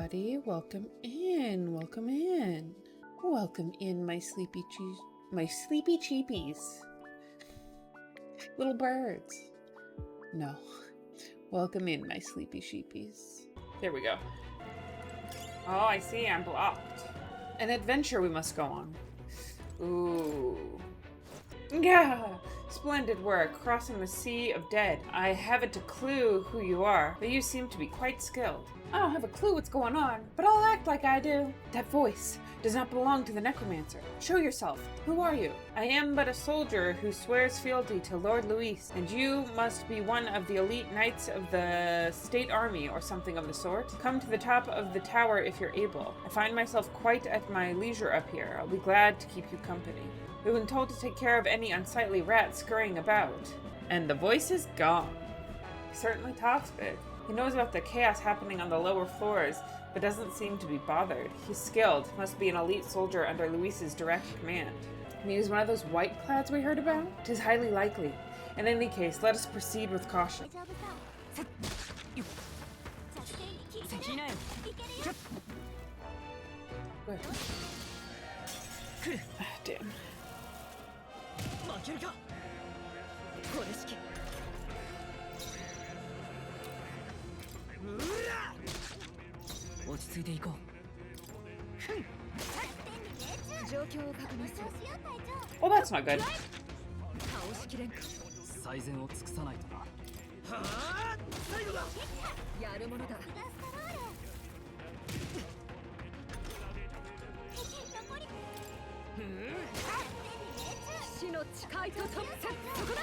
everybody. Welcome in. Welcome in. Welcome in, my sleepy cheepies. Little birds. No. Welcome in, my sleepy sheepies. There we go. Oh, I see. I'm blocked. An adventure we must go on. Ooh. Yeah! Splendid work, crossing the sea of dead. I haven't a clue who you are, but you seem to be quite skilled. I don't have a clue what's going on, but I'll act like I do. That voice does not belong to the Necromancer. Show yourself. Who are you? I am but a soldier who swears fealty to Lord Luis, and you must be one of the elite knights of the state army or something of the sort. Come to the top of the tower if you're able. I find myself quite at my leisure up here. I'll be glad to keep you company. We've been told to take care of any unsightly rats scurrying about. And the voice is gone. He certainly talks big. He knows about the chaos happening on the lower floors, but doesn't seem to be bothered. He's skilled, must be an elite soldier under Luis's direct command. Can he use one of those white clouds we heard about? 'Tis highly likely. In any case, let us proceed with caution. Where? Damn. 落ち着いていこう。状況を確認する。 Oh, that's not good. 倒しきれんか。最善を尽くさないとな。はあ、最後だ。やるものだ。騎士の誓いと特設そこだ。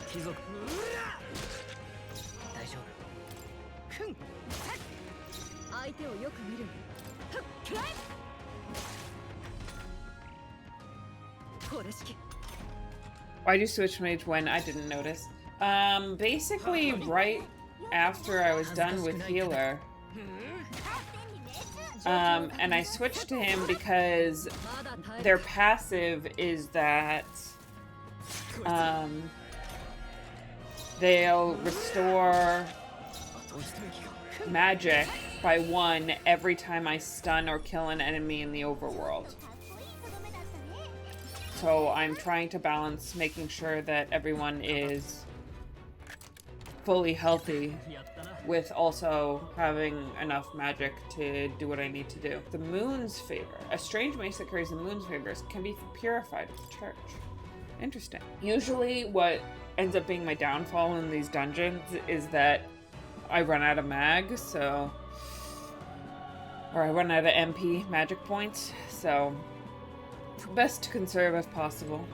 貴族。大丈夫。ふん。相手をよく見る。ふっくらえ。これ式。 Why'd you switch mage when I didn't notice? Basically right after I was done with healer. And I switched to him because their passive is that they'll restore magic by 1 every time I stun or kill an enemy in the overworld. So I'm trying to balance making sure that everyone is fully healthy with also having enough magic to do what I need to do. The moon's favor. A strange mace that carries the moon's favors can be purified with the church. Interesting. Usually what ends up being my downfall in these dungeons is that I run out of mag, so... Or I run out of MP magic points, so... Best to conserve if possible.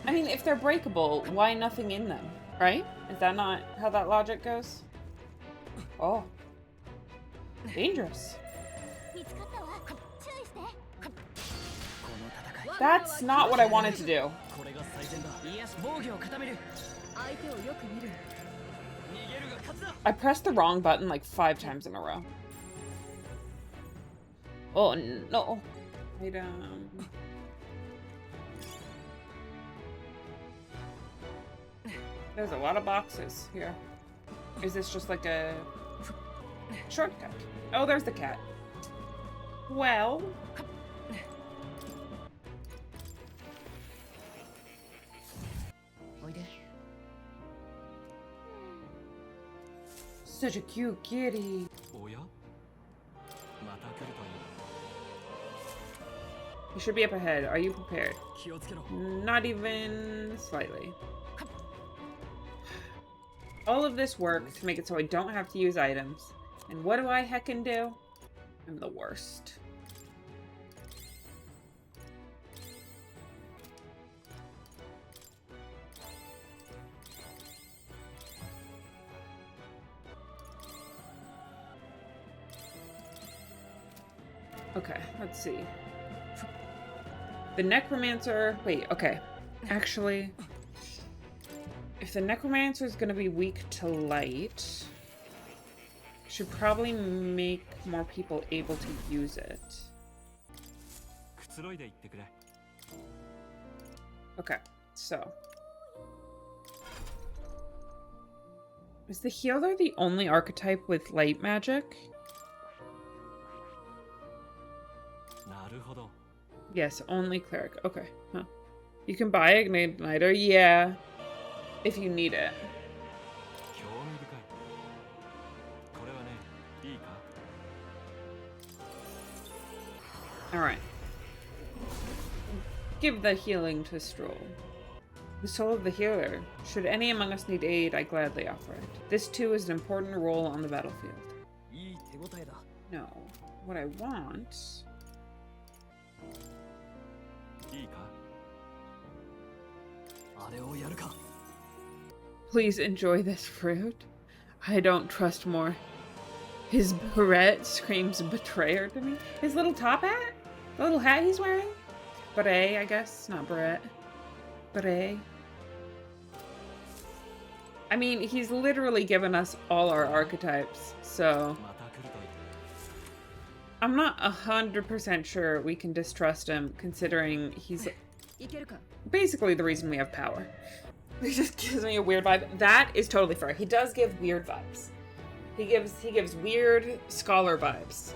I mean, if they're breakable, why nothing in them, right? Is that not how that logic goes? Oh. Dangerous. That's not what I wanted to do. I pressed the wrong button like 5 times in a row. Oh no. There's a lot of boxes here. Is this just like a shortcut? Oh, there's the cat. Well. Such a cute kitty. You should be up ahead. Are you prepared? Not even slightly. All of this work to make it so I don't have to use items. And what do I heckin' do? I'm the worst. Okay, let's see. The Necromancer... Wait, okay. Actually, if the Necromancer is going to be weak to light, should probably make more people able to use it. Okay, so Is the healer the only archetype with light magic? Yes, only cleric. Okay. Huh. You can buy Igniter, yeah. If you need it. Alright. Give the healing to Stroll. The soul of the healer. Should any among us need aid, I gladly offer it. This too is an important role on the battlefield. No. What I want... Please enjoy this fruit. I don't trust more. His beret screams betrayer to me. His little top hat? The little hat he's wearing? Beret, I guess. Not beret. Beret. I mean, he's literally given us all our archetypes, so... I'm not 100% sure we can distrust him, considering he's basically the reason we have power. He just gives me a weird vibe. That is totally fair. He does give weird vibes. He gives weird scholar vibes.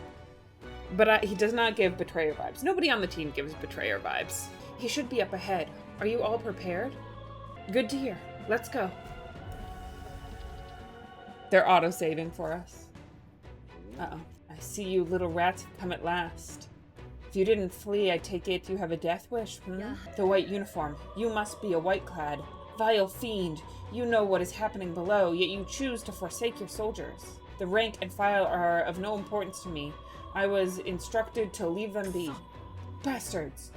But he does not give betrayer vibes. Nobody on the team gives betrayer vibes. He should be up ahead. Are you all prepared? Good to hear. Let's go. They're auto-saving for us. Uh-oh. I see you little rats have come at last. If you didn't flee, I take it you have a death wish, Yeah. The white uniform. You must be a white-clad. Vile fiend. You know what is happening below, yet you choose to forsake your soldiers. The rank and file are of no importance to me. I was instructed to leave them be. Bastards!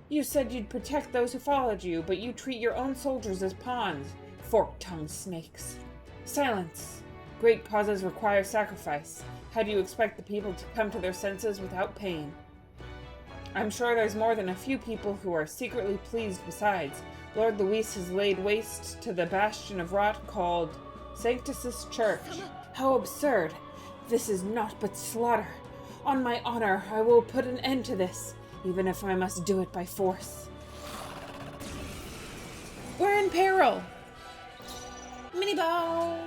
You said you'd protect those who followed you, but you treat your own soldiers as pawns. Fork-tongued snakes. Silence! Great causes require sacrifice. How do you expect the people to come to their senses without pain? I'm sure there's more than a few people who are secretly pleased besides. Lord Luis has laid waste to the bastion of rot called Sanctus' Church. How absurd! This is naught but slaughter. On my honor, I will put an end to this, even if I must do it by force. We're in peril! Mini balls!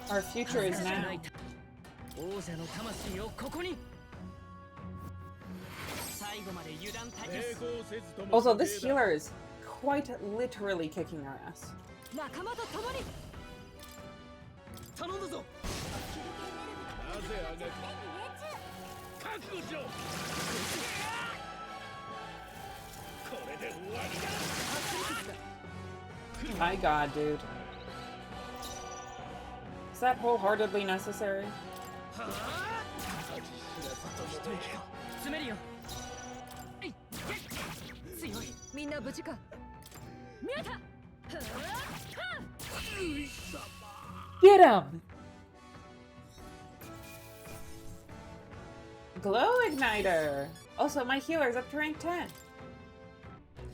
Our future is now. Also, this healer is quite literally kicking our ass. My god, dude. Is that wholeheartedly necessary? Get him! Glow Igniter! Also, my healer's up to rank 10.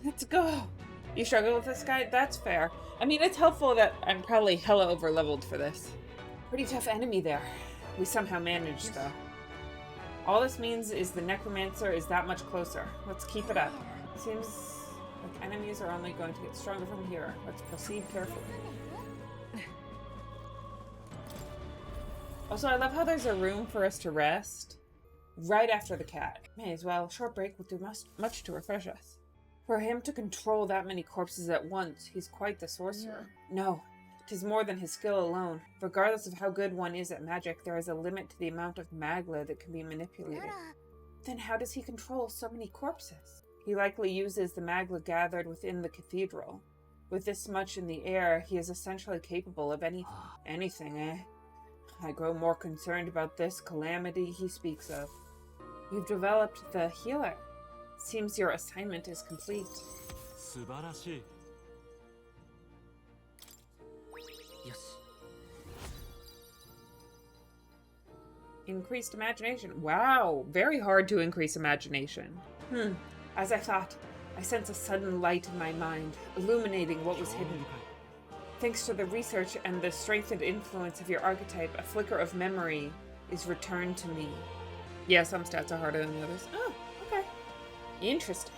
Let's go! You struggle with this guy? That's fair. I mean, it's helpful that I'm probably hella over-leveled for this. Pretty tough enemy there. We somehow managed, though. All this means is the Necromancer is that much closer. Let's keep it up. Seems like enemies are only going to get stronger from here. Let's proceed carefully. Also, I love how there's a room for us to rest right after the cat. May as well. A short break will do much to refresh us. For him to control that many corpses at once, he's quite the sorcerer. No, 'Tis more than his skill alone. Regardless of how good one is at magic, there is a limit to the amount of magla that can be manipulated. Then how does he control so many corpses? He likely uses the magla gathered within the cathedral. With this much in the air, he is essentially capable of anything, eh? I grow more concerned about this calamity he speaks of. You've developed the healer. Seems your assignment is complete. 素晴らしい。よし。 Increased imagination. Wow, very hard to increase imagination. As I thought, I sense a sudden light in my mind, illuminating what was hidden. Thanks to the research and the strengthened influence of your archetype, a flicker of memory is returned to me. Yeah, some stats are harder than the others. Oh, okay. Interesting.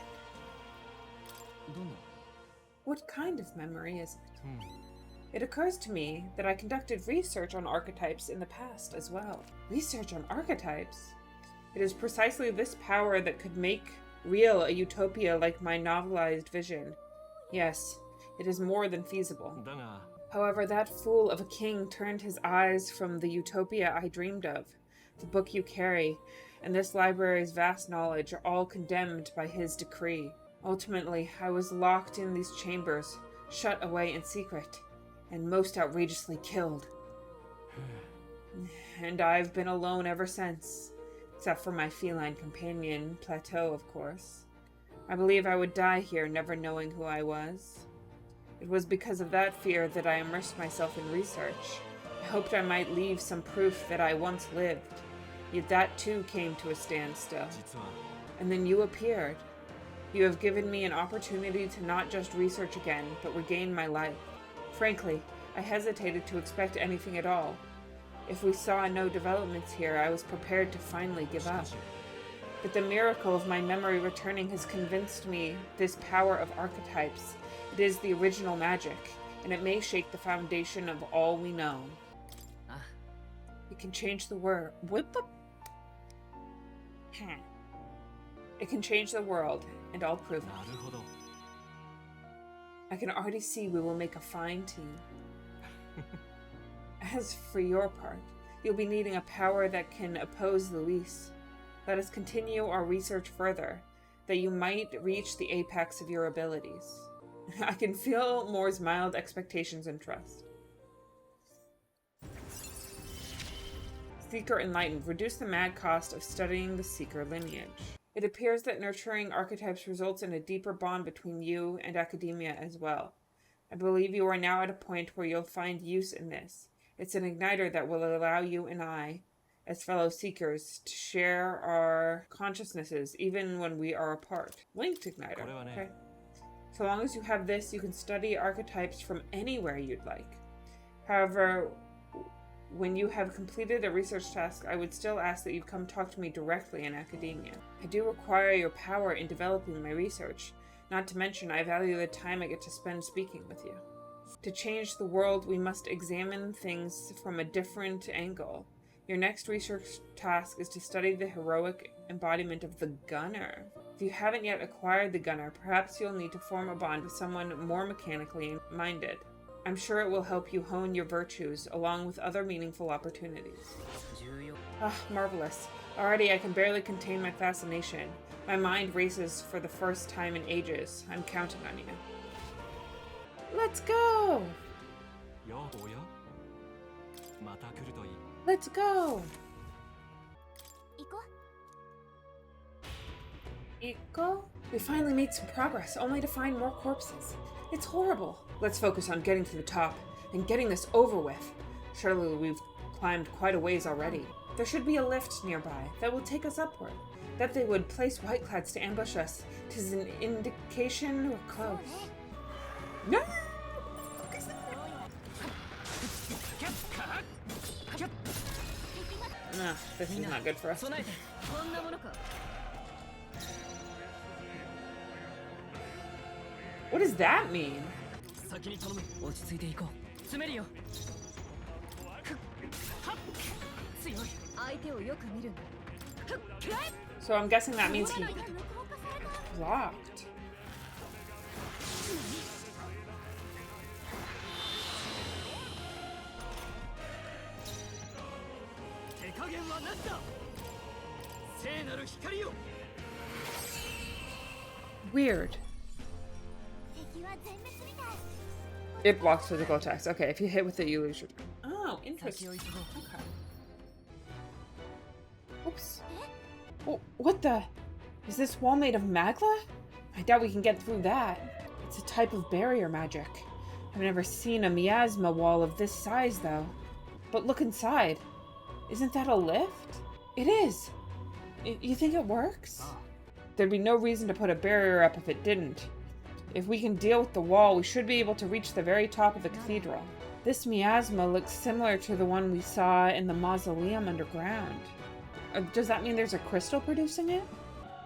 どんな What kind of memory is it? It occurs to me that I conducted research on archetypes in the past as well. Research on archetypes? It is precisely this power that could make real a utopia like my novelized vision. Yes, it is more than feasible. だが、 However, that fool of a king turned his eyes from the utopia I dreamed of. The book you carry, and this library's vast knowledge are all condemned by his decree. Ultimately, I was locked in these chambers, shut away in secret, and most outrageously killed. And I've been alone ever since, except for my feline companion, Plateau, of course. I believe I would die here, never knowing who I was. It was because of that fear that I immersed myself in research. I hoped I might leave some proof that I once lived. Yet that too came to a standstill. 実は And then you appeared. You have given me an opportunity to not just research again, but regain my life. Frankly, I hesitated to expect anything at all. If we saw no developments here, I was prepared to finally give up. But the miracle of my memory returning has convinced me this power of archetypes. It is the original magic, and it may shake the foundation of all we know. あ It can change the world. What the? It can change the world, and I'll prove な it. るほど。 I can already see we will make a fine team. As for your part, you'll be needing a power that can oppose the lease. Let us continue our research further, that you might reach the apex of your abilities. I can feel Moore's mild expectations and trust. Seeker Enlightened. Reduce the mad cost of studying the Seeker lineage. It appears that nurturing archetypes results in a deeper bond between you and academia as well. I believe you are now at a point where you'll find use in this. It's an igniter that will allow you and I, as fellow seekers, to share our consciousnesses even when we are apart. Linked igniter. Okay. So long as you have this, you can study archetypes from anywhere you'd like. However, when you have completed a research task, I would still ask that you come talk to me directly in academia. I do require your power in developing my research, not to mention I value the time I get to spend speaking with you. To change the world, we must examine things from a different angle. Your next research task is to study the heroic embodiment of the gunner. If you haven't yet acquired the gunner, perhaps you'll need to form a bond with someone more mechanically minded. I'm sure it will help you hone your virtues, along with other meaningful opportunities. 重要 Ah, marvelous. Already I can barely contain my fascination. My mind races for the first time in ages. I'm counting on you. Let's go! よ、おやまた来るといい。 Let's go! 行こう Iko? We finally made some progress, only to find more corpses. It's horrible. Let's focus on getting to the top, and getting this over with. Surely we've climbed quite a ways already. There should be a lift nearby that will take us upward. That they would place whiteclads to ambush us, 'tis an indication we're close. No! No, this is not good for us. 備えてこんなものか What does that mean? 先に頼む落ち着いていこう詰めるよ強い相手をよく見るんだ So I'm guessing that means he 無効化された blocked. Weird. 敵は全滅みたい。 It blocks physical attacks. Okay, if you hit with it, you lose your... Oh, interesting. Okay. Oops. Oh, what the? Is this wall made of magla? I doubt we can get through that. It's a type of barrier magic. I've never seen a miasma wall of this size, though. But look inside. Isn't that a lift? It is. You think it works? There'd be no reason to put a barrier up if it didn't. If we can deal with the wall, we should be able to reach the very top of the cathedral. This miasma looks similar to the one we saw in the mausoleum underground. Does that mean there's a crystal producing it?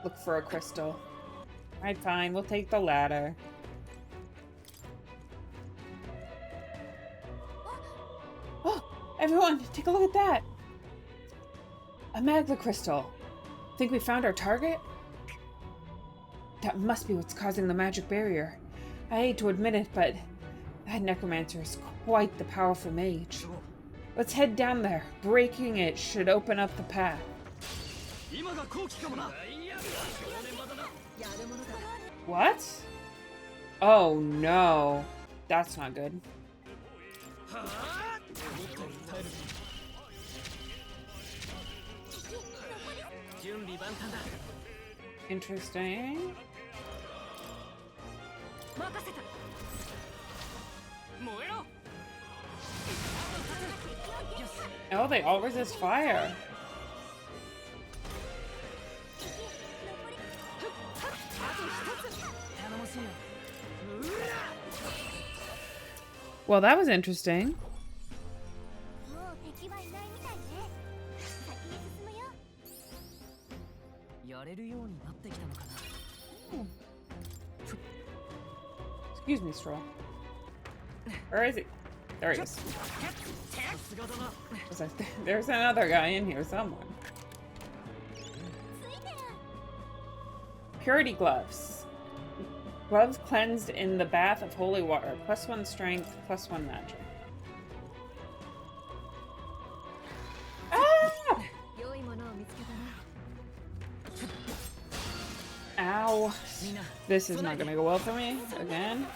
Look for a crystal. Alright, fine. We'll take the ladder. Oh, everyone, take a look at that. A magla crystal. Think we found our target? That must be what's causing the magic barrier. I hate to admit it, but that Necromancer is quite the powerful mage. Let's head down there. Breaking it should open up the path. What? Oh no. That's not good. Interesting. Oh, they all resist fire. Well, that was interesting. もう敵はいないみたいね。先に進むよ。やれるようになってきたのかな。 Excuse me, Stroll. Where is he? There he is. There's another guy in here somewhere. Purity gloves. Gloves cleansed in the bath of holy water. +1 strength, +1 magic. Ah! Ow. This is not gonna go well for me. Again.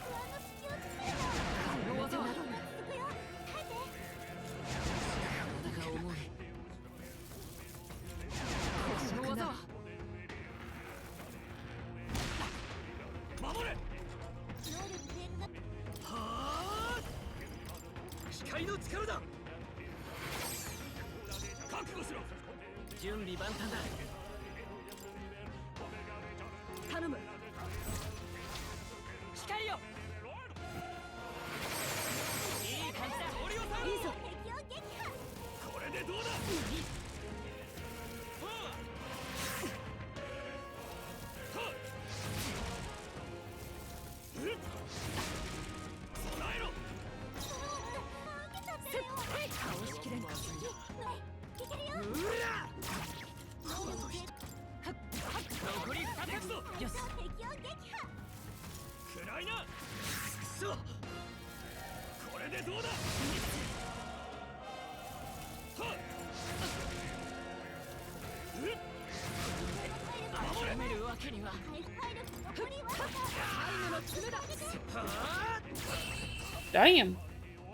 Damn.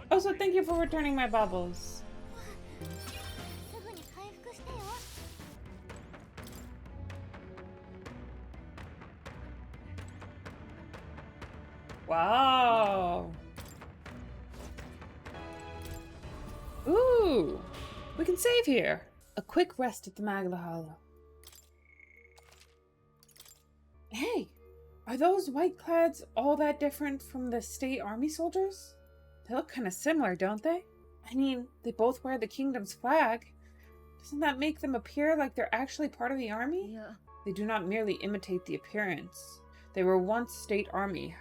Also, thank you for returning my bubbles. すぐに回復してよ。 Wow. Ooh. We can save here. A quick rest at the Magla Hollow. Hey, are those white clads all that different from the state army soldiers? They look kind of similar, don't they? I mean, they both wear the kingdom's flag. Doesn't that make them appear like they're actually part of the army? Yeah. They do not merely imitate the appearance. They were once state army,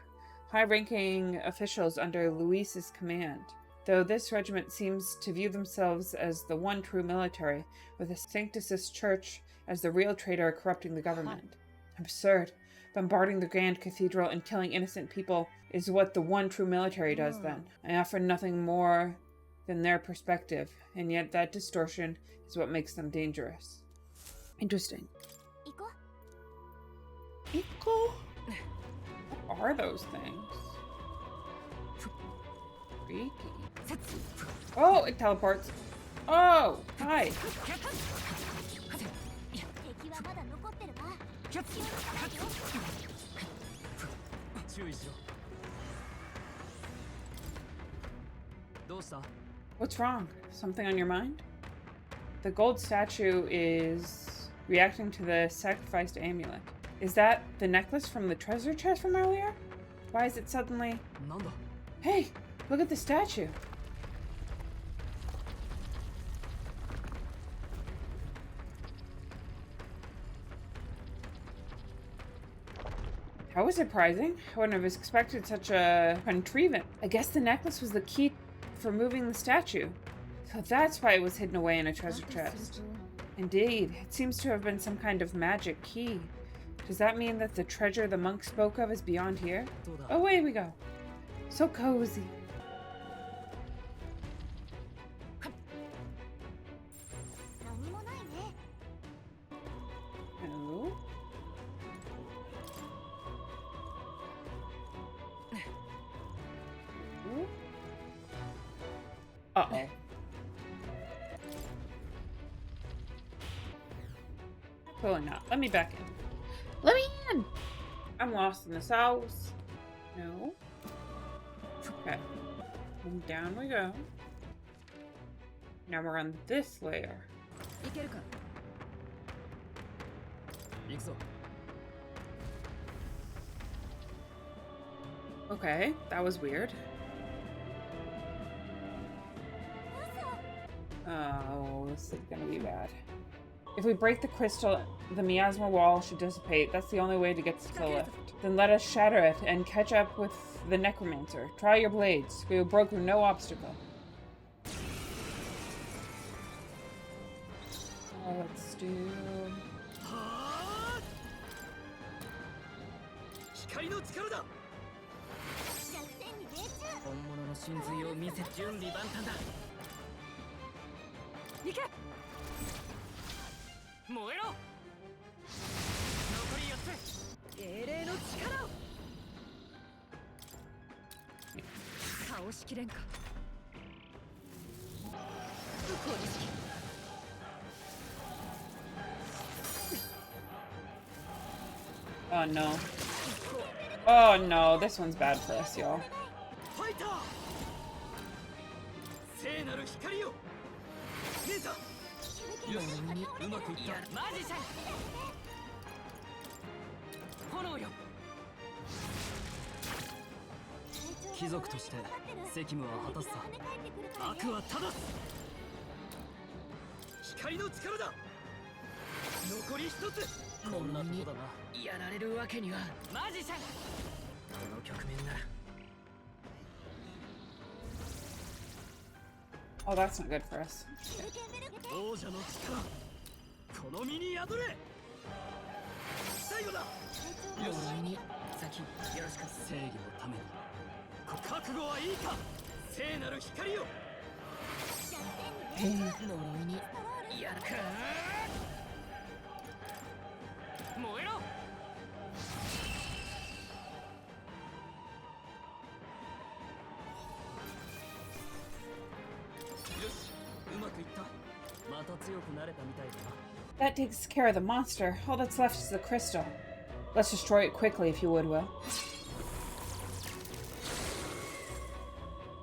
high-ranking officials under Luis's command. Though this regiment seems to view themselves as the one true military, with the Sanctus Church as the real traitor corrupting the government. Absurd. Bombarding the Grand Cathedral and killing innocent people is what the one true military does then. I offer nothing more than their perspective, and yet that distortion is what makes them dangerous. Interesting. 行こ Equal? What are those things? Freaky. Oh, it teleports. Oh, hi. う。敵はまだ残ってるわ。気をつけないよ。注意しろ。どうした？ What's wrong? Something on your mind? The gold statue is reacting to the sacrificed amulet. Is that the necklace from the treasure chest from earlier? Why is it suddenly... なんだ？ Hey, look at the statue. How surprising. I wouldn't have expected such a contrivance. I guess the necklace was the key for moving the statue. So that's why it was hidden away in a treasure chest. Indeed, it seems to have been some kind of magic key. Does that mean that the treasure the monk spoke of is beyond here? どうだ？ Oh, away we go. So cozy. 何もないね。 No. Uh-oh. Clearly not. Let me back in. Let me in! I'm lost in this house. No. Okay. And down we go. Now we're on this layer. いけるか？行くぞ。 Okay, that was weird. Oh, this is gonna be bad. If we break the crystal, the miasma wall should dissipate. That's the only way to get to the lift. Then let us shatter it and catch up with the Necromancer. Try your blades. We will broke through no obstacle. Let's do... 光の力だ。弱点に命中。本物の真髄を見せ、準備万端だ。行け。燃えろ。残り4つ。英霊の力を。倒しきれんか。これしき。 Oh no. Oh no, this one's bad for us, y'all. ファイター。聖なる光よ。見えた。よし、うまくいった。マジシャン。炎よ。貴族として責務は果たすさ。悪は正す。光の力だ。残り一つ。こんなとこだな。やられるわけには。マジシャン。この局面なら。 Oh, that's not good for us. 王者の力。この身に宿れ。最後だ。鎧に先よろしく。正義のために。覚悟はいいか。聖なる光よ。呪いにやるか。燃えろ。よし、うまくいった。また強くなれたみたいだな。 That takes care of the monster. All that's left is the crystal. Let's destroy it quickly, if you would, Will.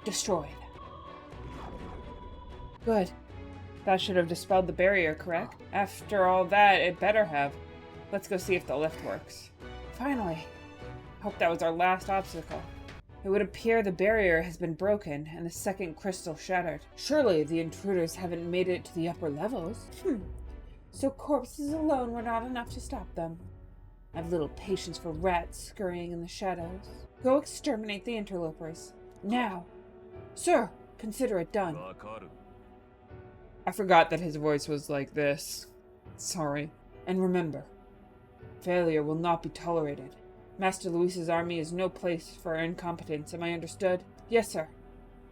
Destroyed. Good. That should have dispelled the barrier, correct? After all that, it better have. Let's go see if the lift works. Finally. Hope that was our last obstacle. It would appear the barrier has been broken and the second crystal shattered. Surely the intruders haven't made it to the upper levels. So corpses alone were not enough to stop them. I've little patience for rats scurrying in the shadows. Go exterminate the interlopers. Now. Sir, consider it done. I forgot that his voice was like this. Sorry. And remember, failure will not be tolerated. Master Luis's army is no place for incompetence, am I understood? Yes, sir.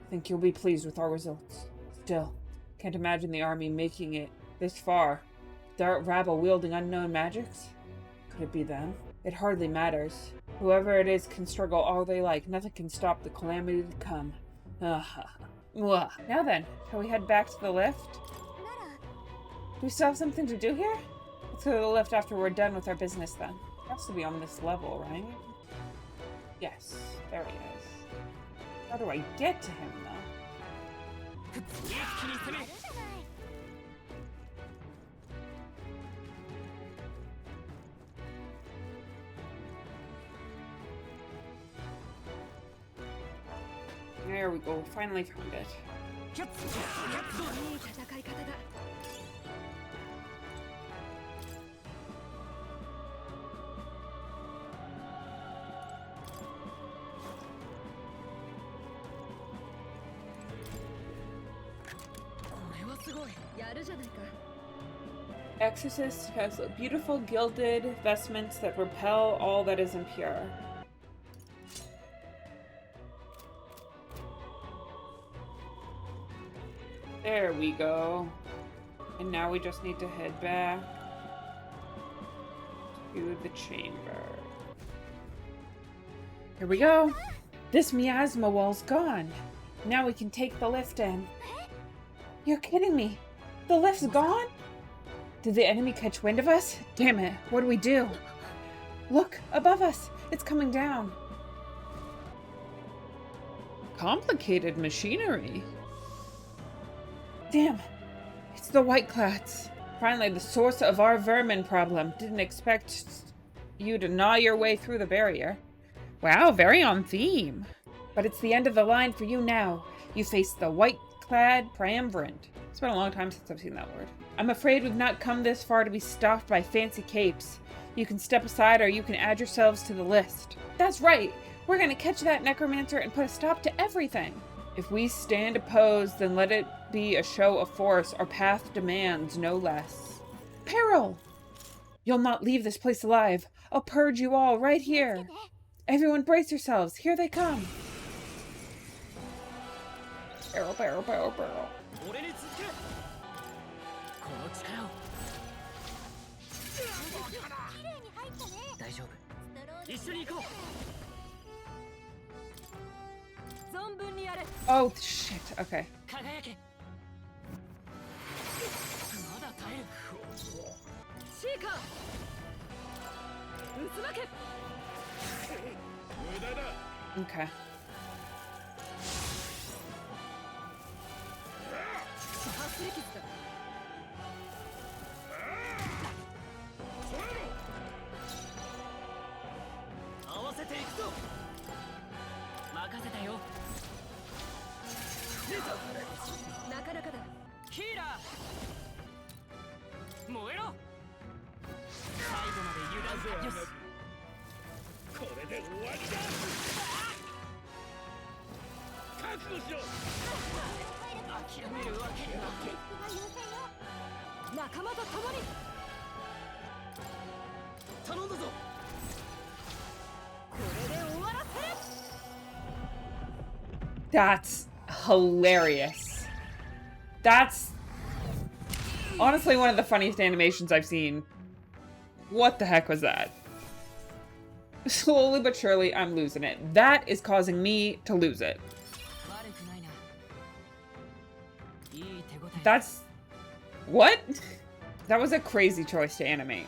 think you'll be pleased with our results. Still, can't imagine the army making it this far. Dark rabble wielding unknown magics? Could it be them? It hardly matters. Whoever it is can struggle all they like. Nothing can stop the calamity to come. Now then, shall we head back to the lift? Do we still have something to do here? Let's go to the lift after we're done with our business then. It has to be on this level, right? Yes, there he is. How do I get to him, though? There we go, finally found it. Exorcist has beautiful gilded vestments that repel all that is impure. There we go. And now we just need to head back to the chamber. Here we go. This miasma wall's gone. Now we can take the lift in. You're kidding me. The lift's gone? Did the enemy catch wind of us? Damn it, what do we do? Look, above us. It's coming down. Complicated machinery. Damn, it's the Whiteclats. Finally, the source of our vermin problem. Didn't expect you to gnaw your way through the barrier. Wow, very on theme. But it's the end of the line for you now. You face the White-clad Triumvirate. It's been a long time since I've seen that word. I'm afraid we've not come this far to be stopped by fancy capes. You can step aside or you can add yourselves to the list. That's right! We're gonna catch that Necromancer and put a stop to everything! If we stand opposed, then let it be a show of force. Our path demands no less. Peril! You'll not leave this place alive. I'll purge you all right here. Everyone brace yourselves. Here they come. Barrel, barrel, barrel, barrel. Oh, shit. Okay. Okay. That's hilarious. That's honestly one of the funniest animations I've seen. What the heck was that? Slowly but surely, I'm losing it. That is causing me to lose it. That's... what? That was a crazy choice to animate.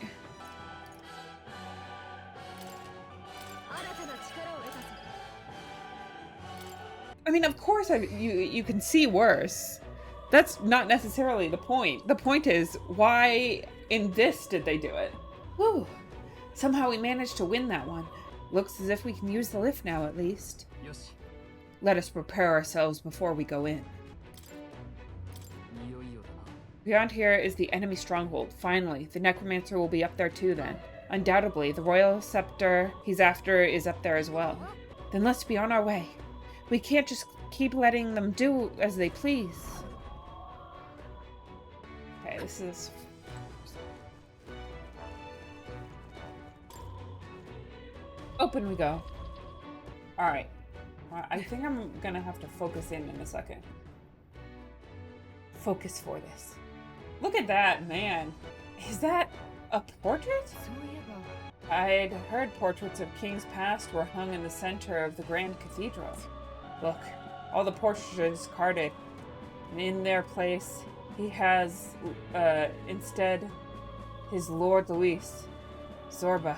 I mean, of course you can see worse. That's not necessarily the point. The point is, why in this did they do it? Whew. Somehow we managed to win that one. Looks as if we can use the lift now, at least. Let us prepare ourselves before we go in. Beyond here is the enemy stronghold. Finally, the Necromancer will be up there too then. Undoubtedly, the royal scepter he's after is up there as well. Then let's be on our way. We can't just keep letting them do as they please. Okay, this is... open we go. Alright. I think I'm gonna have to focus in a second. Focus for this. Look at that, man. Is that a portrait? I'd heard portraits of kings past were hung in the center of the grand cathedral. Look, all the portraits are discarded. And in their place, he has, instead, his Lord Luis. Zorba.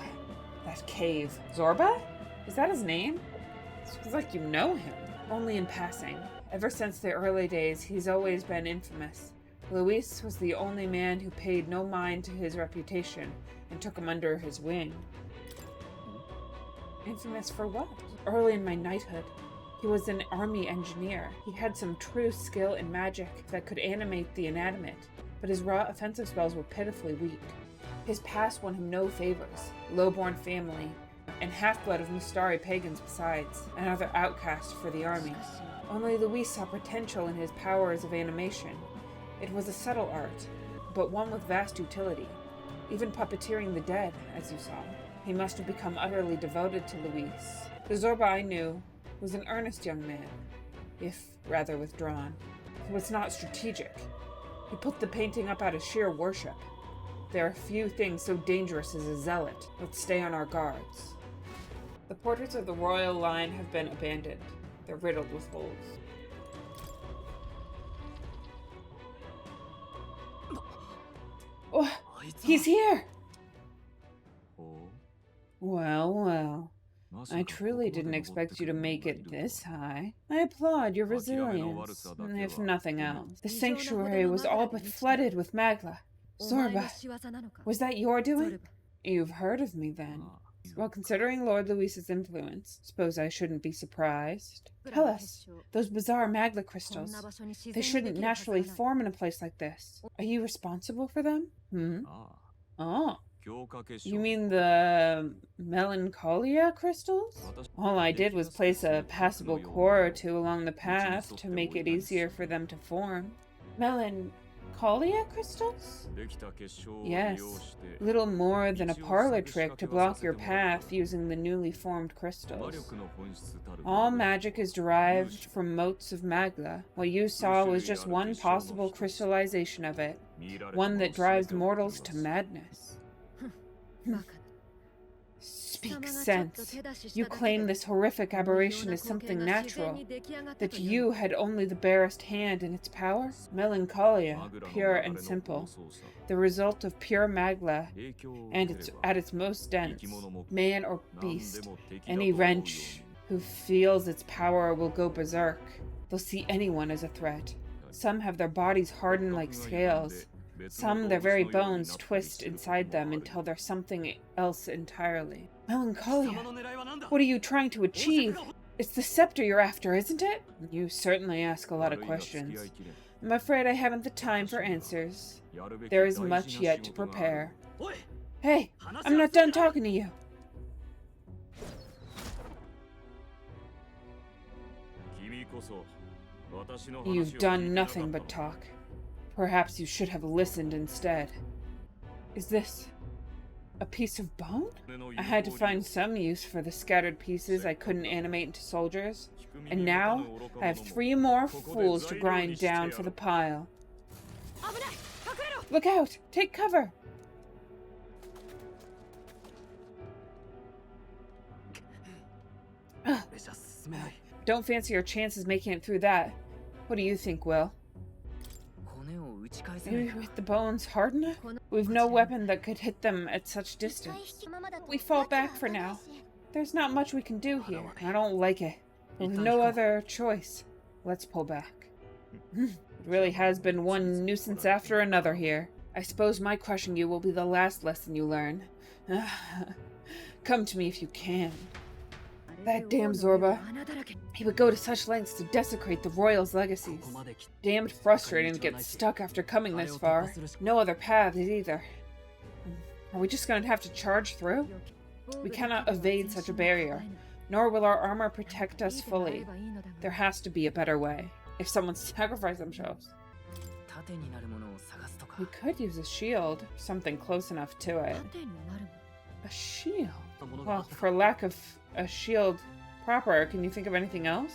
That cave. Zorba? Is that his name? It feels like you know him. Only in passing. Ever since the early days, he's always been infamous. Luis was the only man who paid no mind to his reputation and took him under his wing. Infamous for what? Early in my knighthood, he was an army engineer. He had some true skill in magic that could animate the inanimate, but his raw offensive spells were pitifully weak. His past won him no favors. Low-born family, and half-blood of Mustari pagans besides, another outcast for the army. Only Luis saw potential in his powers of animation. It was a subtle art, but one with vast utility. Even puppeteering the dead, as you saw. He must have become utterly devoted to Luis. The Zorba I knew was an earnest young man, if rather withdrawn. He was not strategic. He put the painting up out of sheer worship. There are few things so dangerous as a zealot. Let's stay on our guards. The portraits of the royal line have been abandoned. They're riddled with holes. Oh, he's here! Well, well. I truly didn't expect you to make it this high. I applaud your resilience, if nothing else. The sanctuary was all but flooded with magla. Zorba, was that your doing? You've heard of me then. Well, considering Lord Luis's influence, suppose I shouldn't be surprised. Tell us, those bizarre magla crystals, they shouldn't naturally form in a place like this. Are you responsible for them? Oh. You mean the melancholia crystals? All I did was place a passable core or two along the path to make it easier for them to form. Melancholia crystals? Yes. Little more than a parlor trick to block your path using the newly formed crystals. All magic is derived from motes of magla. What you saw was just one possible crystallization of it. One that drives mortals to madness. Speak sense. You claim this horrific aberration is something natural, that you had only the barest hand in its power? Melancholia, pure and simple, the result of pure magla, and at its most dense, man or beast, any wrench who feels its power will go berserk. They'll see anyone as a threat. Some have their bodies harden like scales. Some, their very bones twist inside them until they're something else entirely. Melancholia? What are you trying to achieve? It's the scepter you're after, isn't it? You certainly ask a lot of questions. I'm afraid I haven't the time for answers. There is much yet to prepare. Hey, I'm not done talking to you. You've done nothing but talk. Perhaps you should have listened instead. Is this a piece of bone? I had to find some use for the scattered pieces I couldn't animate into soldiers, and now I have 3 more fools to grind down for the pile. Look out! Take cover! Don't fancy your chances making it through that. What do you think, Will? Maybe with the bones hard enough? We've no weapon that could hit them at such distance. We fall back for now. There's not much we can do here. I don't like it. But with no other choice, let's pull back. It really has been one nuisance after another here. I suppose my crushing you will be the last lesson you learn. Come to me if you can. That damn Zorba. He would go to such lengths to desecrate the royals' legacies. Damned frustrating to get stuck after coming this far. No other paths either. Are we just gonna have to charge through? We cannot evade such a barrier, nor will our armor protect us fully. There has to be a better way. If someone sacrificed themselves. We could use a shield, something close enough to it. A shield? Well, for lack of a shield proper, can you think of anything else?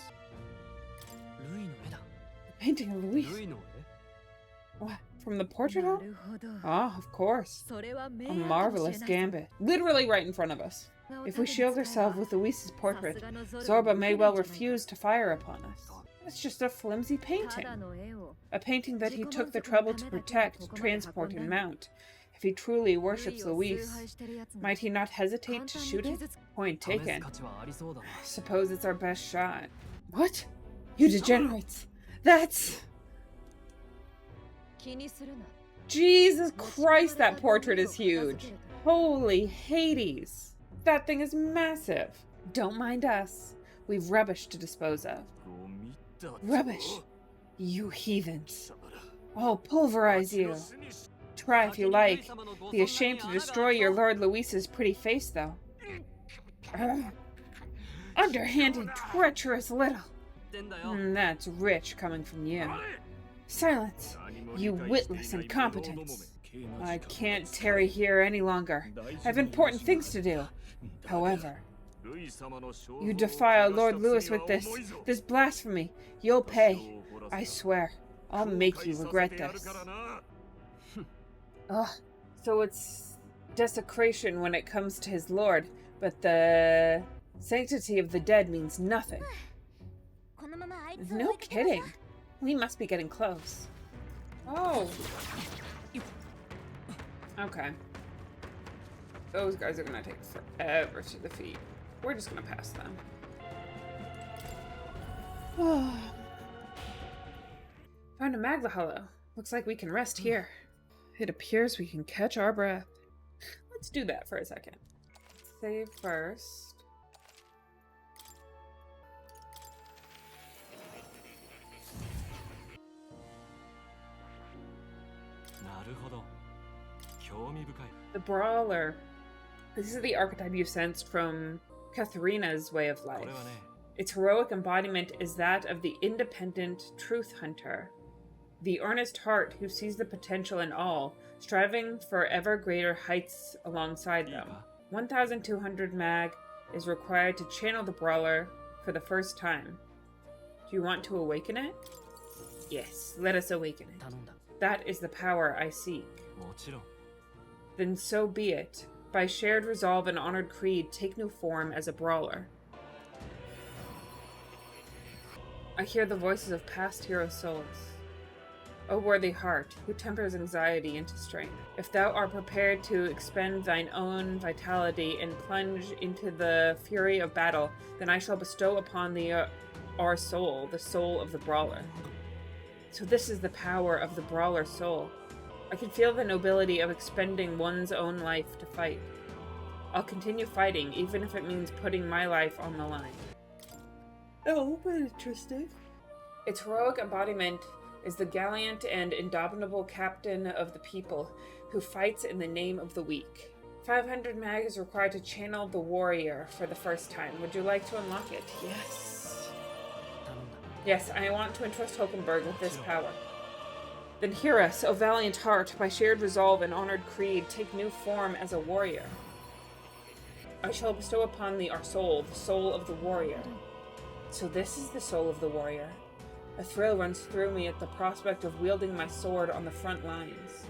Painting of Luis. ルイの絵 What? From the portrait な hall? るほど Ah, of course. それは名 A 案かもしれ marvelous ない gambit. Literally right in front of us. If we shield ourselves with Luis's portrait, Zorba may well refuse to fire upon us. It's just a flimsy た painting. だの絵を A painting that he took the trouble to protect, transport, and mount. If he truly worships ルイを崇 Luis, 拝してるやつが might he not hesitate to 簡単に shoot it? 傷つ Point 試す taken. 価値はありそうだな Suppose it's our best shot. What? You degenerates. That's... 気にするな Jesus Christ, that portrait is huge. Holy Hades. That thing is massive. Don't mind us. We've rubbish to dispose of. ゴミだと Rubbish. You heathens. 貴様ら I'll pulverize you. Try if you like. Be ashamed to destroy your Lord Luis's pretty face, though. Ugh. Underhanded, treacherous little. 言ってんだよ That's rich coming from you. Silence, you witless incompetence. I can't tarry here any longer. I have important things to do. However, you defile Lord Louis with this blasphemy. You'll pay. I swear. I'll make you regret this. Ugh. So it's desecration when it comes to his lord, but the sanctity of the dead means nothing. このままあいつを No 追いかけなさい kidding. We must be getting close. Oh. Okay. Those guys are gonna take forever to defeat. We're just gonna pass them. Found a Magla Hollow. Looks like we can rest here. It appears we can catch our breath. Let's do that for a second. Save first. The Brawler. This is the archetype you sensed from Katharina's way of life. Its heroic embodiment is that of the independent truth hunter, the earnest heart who sees the potential in all, striving for ever greater heights alongside them. 1,200 mag is required to channel the Brawler for the first time. Do you want to awaken it? Yes, let us awaken it. 頼んだ That is the power I seek. もちろん Then so be it. By shared resolve and honored creed, take new form as a brawler. I hear the voices of past hero souls. O worthy heart, who tempers anxiety into strength, if thou art prepared to expend thine own vitality and plunge into the fury of battle, then I shall bestow upon thee our soul, the soul of the brawler. So this is the power of the brawler soul. I can feel the nobility of expending one's own life to fight. I'll continue fighting, even if it means putting my life on the line. Oh, but interesting. Its heroic embodiment is the gallant and indomitable captain of the people who fights in the name of the weak. 500 mag is required to channel the warrior for the first time. Would you like to unlock it? Yes. 頼んだ Yes, I want to entrust Hulkenberg with this power. Then hear us, O valiant heart, by shared resolve and honored creed, take new form as a warrior. I shall bestow upon thee our soul, the soul of the warrior. So this is the soul of the warrior. A thrill runs through me at the prospect of wielding my sword on the front lines.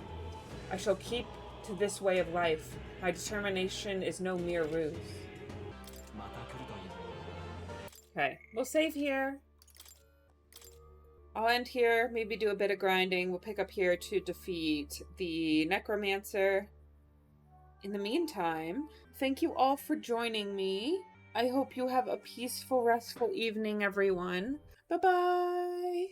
I shall keep to this way of life. My determination is no mere ruse. また来るといい Okay, we'll save here. I'll end here, maybe do a bit of grinding. We'll pick up here to defeat the Necromancer. In the meantime, thank you all for joining me. I hope you have a peaceful, restful evening, everyone. Bye-bye!